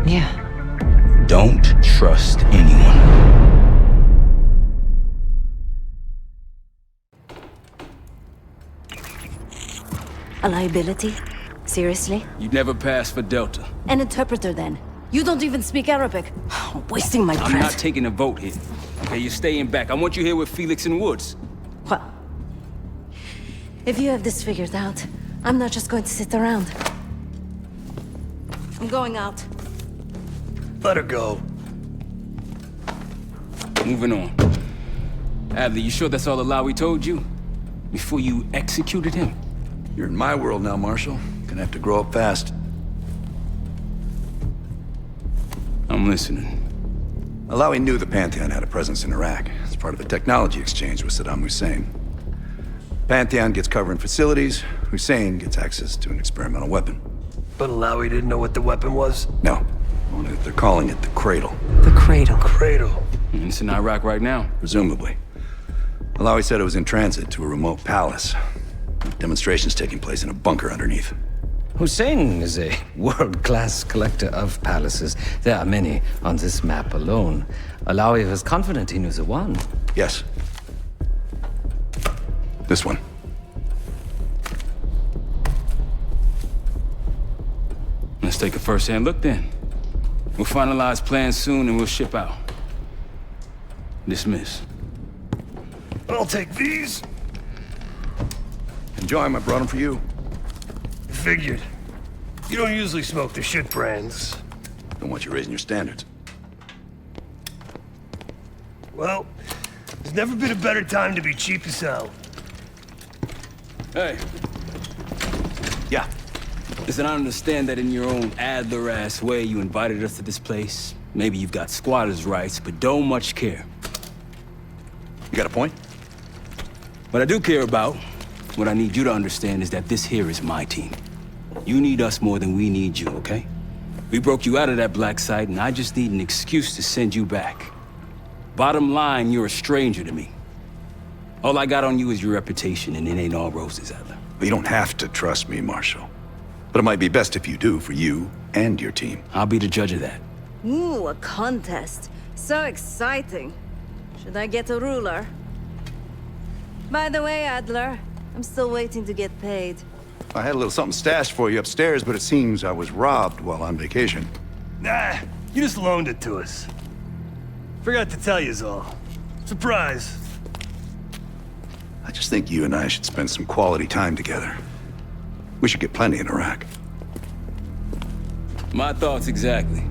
Yeah. Don't trust anyone. A liability? Seriously? You'd never pass for Delta. An interpreter then? You don't even speak Arabic. Wasting my breath. I'm not taking a vote here. Okay, you're staying back. I want you here with Felix and Woods. Well, if you have this figured out, I'm not just going to sit around. I'm going out. Let her go. Moving on. Adler, you sure that's all Alawi told you? Before you executed him? You're in my world now, Marshal. Gonna have to grow up fast. I'm listening. Alawi knew the Pantheon had a presence in Iraq. It's part of the technology exchange with Saddam Hussein. Pantheon gets cover in facilities. Hussein gets access to an experimental weapon. But Alawi didn't know what the weapon was? No. Only that they're calling it the Cradle. The Cradle. Cradle. It's in Iraq right now. Presumably. Alawi said it was in transit to a remote palace. Demonstrations taking place in a bunker underneath. Hussein is a world-class collector of palaces. There are many on this map alone. Alawi was confident he knew the one. Yes. This one. Let's take a first-hand look then. We'll finalize plans soon and we'll ship out. Dismiss. I'll take these. Enjoy them. I brought them for you. Figured. You don't usually smoke the shit brands. Don't want you raising your standards. Well, there's never been a better time to be cheap as hell. Hey, Yeah. listen, I understand that in your own Adler-ass way you invited us to this place. Maybe you've got squatters' rights, but don't much care. You got a point? What I do care about, what I need you to understand is that this here is my team. You need us more than we need you, okay? We broke you out of that black site, and I just need an excuse to send you back. Bottom line, you're a stranger to me. All I got on you is your reputation, and it ain't all roses, Adler. But you don't have to trust me, Marshal. But it might be best if you do, for you and your team. I'll be the judge of that. Ooh, a contest. So exciting. Should I get a ruler? By the way, Adler, I'm still waiting to get paid. I had a little something stashed for you upstairs, but it seems I was robbed while on vacation. Nah, you just loaned it to us. Forgot to tell yous all. Surprise. I just think you and I should spend some quality time together. We should get plenty in Iraq. My thoughts exactly.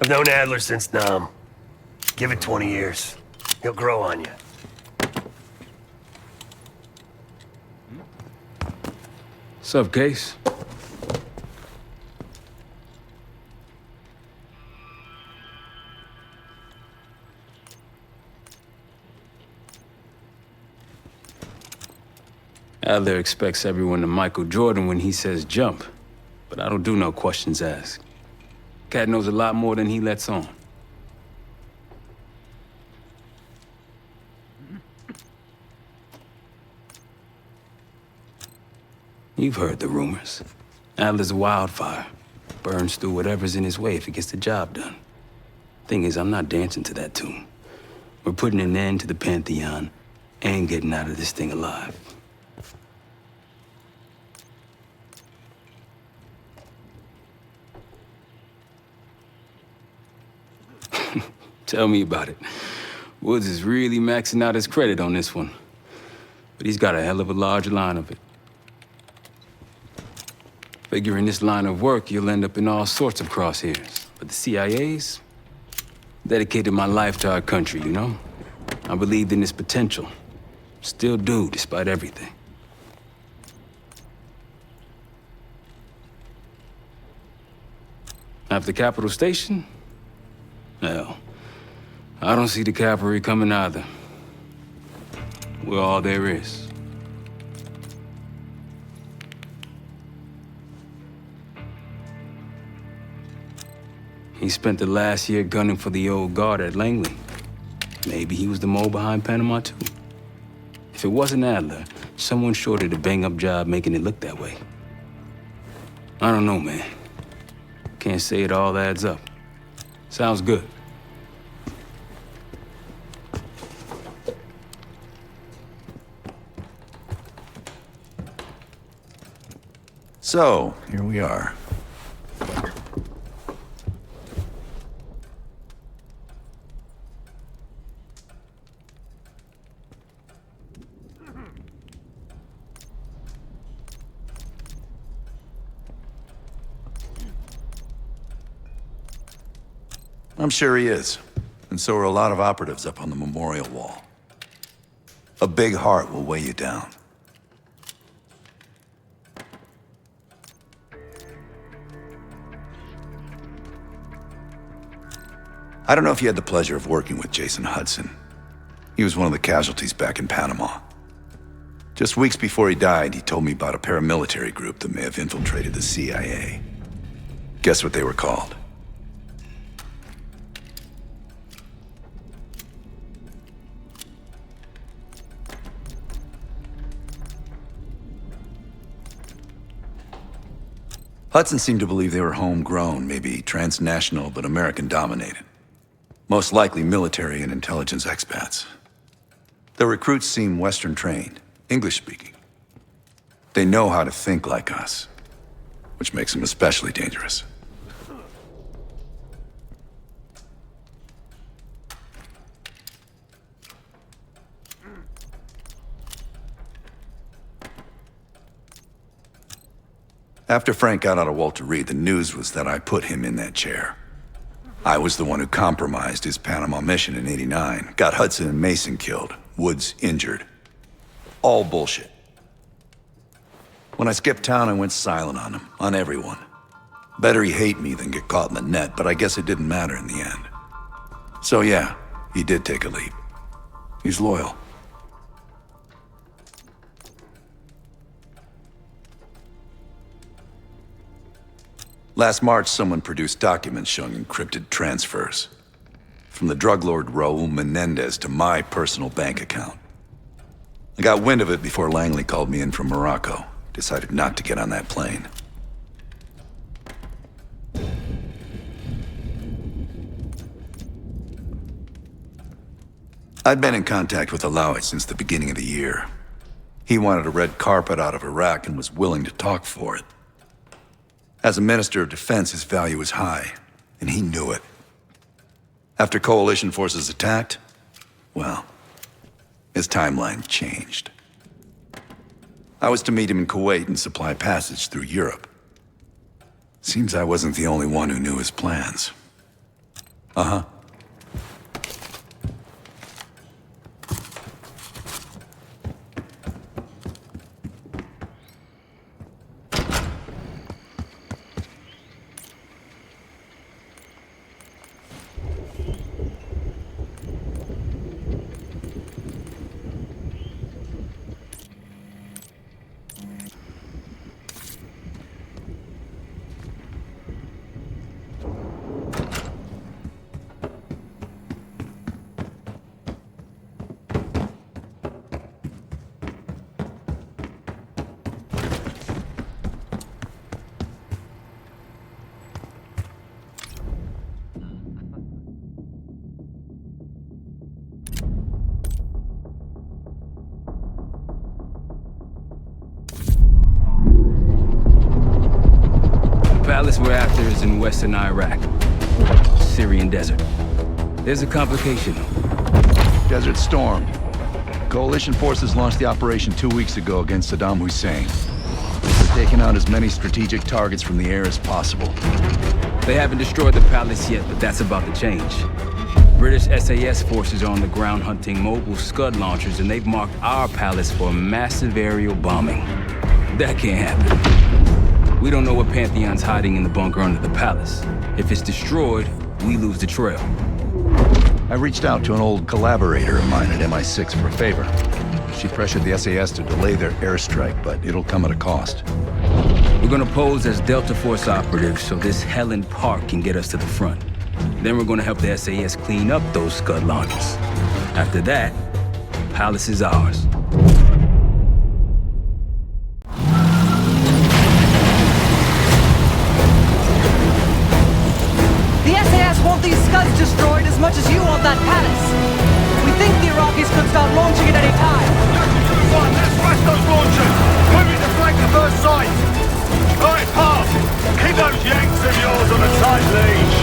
I've known Adler since Nam. Give it 20 years. He'll grow on you. Sup, Case? Adler expects everyone to Michael Jordan when he says jump, but I don't do no questions asked. Cat knows a lot more than he lets on. You've heard the rumors. Adler's a wildfire. Burns through whatever's in his way if he gets the job done. Thing is, I'm not dancing to that tune. We're putting an end to the Pantheon and getting out of this thing alive. Tell me about it. Woods is really maxing out his credit on this one. But he's got a hell of a large line of it. Figure in this line of work, you'll end up in all sorts of crosshairs. But the CIA's dedicated my life to our country, you know? I believed in its potential. Still do, despite everything. After Capital Station? Hell, I don't see the cavalry coming either. We're all there is. He spent the last year gunning for the old guard at Langley. Maybe he was the mole behind Panama, too. If it wasn't Adler, someone sure did a bang-up job making it look that way. I don't know, man. Can't say it all adds up. Sounds good. So, here we are. I'm sure he is. And so are a lot of operatives up on the memorial wall. A big heart will weigh you down. I don't know if you had the pleasure of working with Jason Hudson. He was one of the casualties back in Panama. Just weeks before he died, he told me about a paramilitary group that may have infiltrated the CIA. Guess what they were called? Hudson seemed to believe they were homegrown, maybe transnational, but American-dominated. Most likely military and intelligence expats. The recruits seem Western-trained, English-speaking. They know how to think like us, which makes them especially dangerous. After Frank got out of Walter Reed, the news was that I put him in that chair. I was the one who compromised his Panama mission in '89, got Hudson and Mason killed, Woods injured. All bullshit. When I skipped town, I went silent on him, on everyone. Better he hate me than get caught in the net, but I guess it didn't matter in the end. So yeah, he did take a leap. He's loyal. Last March, someone produced documents showing encrypted transfers. From the drug lord Raul Menendez to my personal bank account. I got wind of it before Langley called me in from Morocco. Decided not to get on that plane. I'd been in contact with Alawi since the beginning of the year. He wanted a red carpet out of Iraq and was willing to talk for it. As a Minister of Defense, his value was high, and he knew it. After coalition forces attacked, well, his timeline changed. I was to meet him in Kuwait and supply passage through Europe. Seems I wasn't the only one who knew his plans. Uh-huh. The palace we're after is in western Iraq, Syrian desert. There's a complication. Desert Storm. Coalition forces launched the operation 2 weeks ago against Saddam Hussein. They're taking out as many strategic targets from the air as possible. They haven't destroyed the palace yet, but that's about to change. British SAS forces are on the ground hunting mobile Scud launchers, and they've marked our palace for massive aerial bombing. That can't happen. We don't know what Pantheon's hiding in the bunker under the palace. If it's destroyed, we lose the trail. I reached out to an old collaborator of mine at MI6 for a favor. She pressured the SAS to delay their airstrike, but it'll come at a cost. We're gonna pose as Delta Force operatives so this Helen Park can get us to the front. Then we're gonna help the SAS clean up those Scud launchers. After that, palace is ours. The SAS want these Scuds destroyed as much as you want that palace. We think the Iraqis could start launching at any time. Let's smash those launchers! Moving to flank the first site! Alright, Park! Keep those Yanks of yours on a tight leash!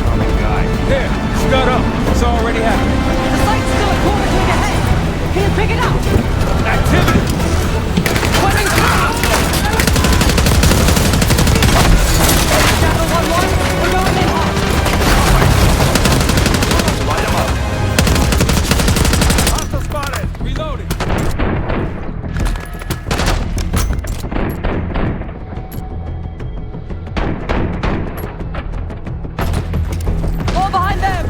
Charming guy. Here, Scud up. It's already happening. The site's still a quarter twig ahead. Can you pick it up? Activity! Wearing fast! Jackal 1-1, we're going in hot. Light them up! Hostile spotted! Reloading. All behind them!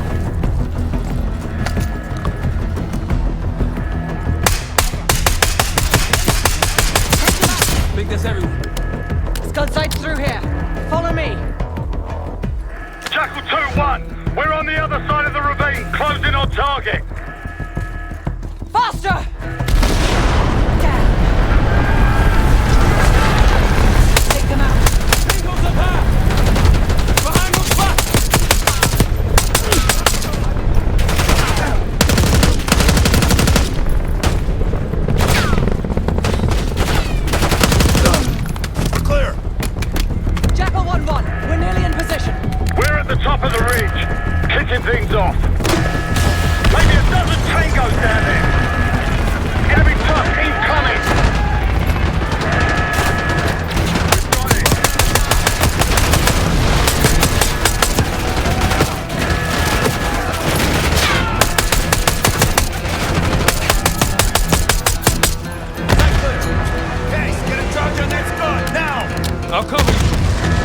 I think that's everyone. Scud site's through here. Follow me. Jackal 2-1! We're on the other side of the ravine, closing on target! Faster! Take them out. Eagles up high! Behind those spots! We're clear! Jackal 1-1, we're nearly in position. We're at the top of the ridge, kicking things off. Maybe a dozen tangos down there. Enemy truck incoming! We've got it. Case, get a charge on that Scud, now! I'll cover you.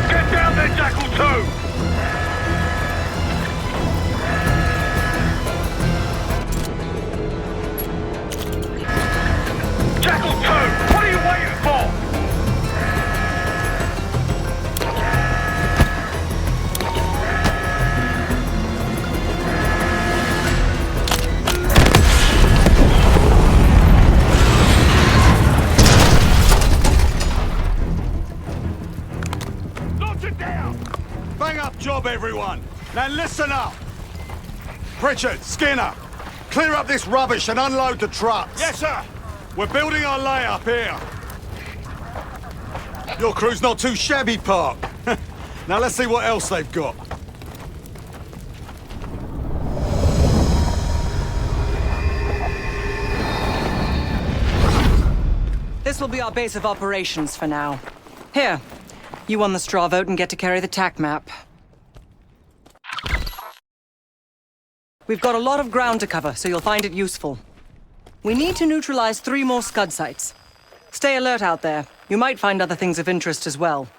Get down there, Jackal 2! Jackal 2! What are you waiting for? Launch it down! Bang up job, everyone! Now listen up! Pritchard, Skinner, clear up this rubbish and unload the trucks! Yes, sir! We're building our layup here. Your crew's not too shabby, Park. Now let's see what else they've got. This will be our base of operations for now. Here, you won the straw vote and get to carry the TAC map. We've got a lot of ground to cover, so you'll find it useful. We need to neutralize 3 more Scud sites. Stay alert out there. You might find other things of interest as well.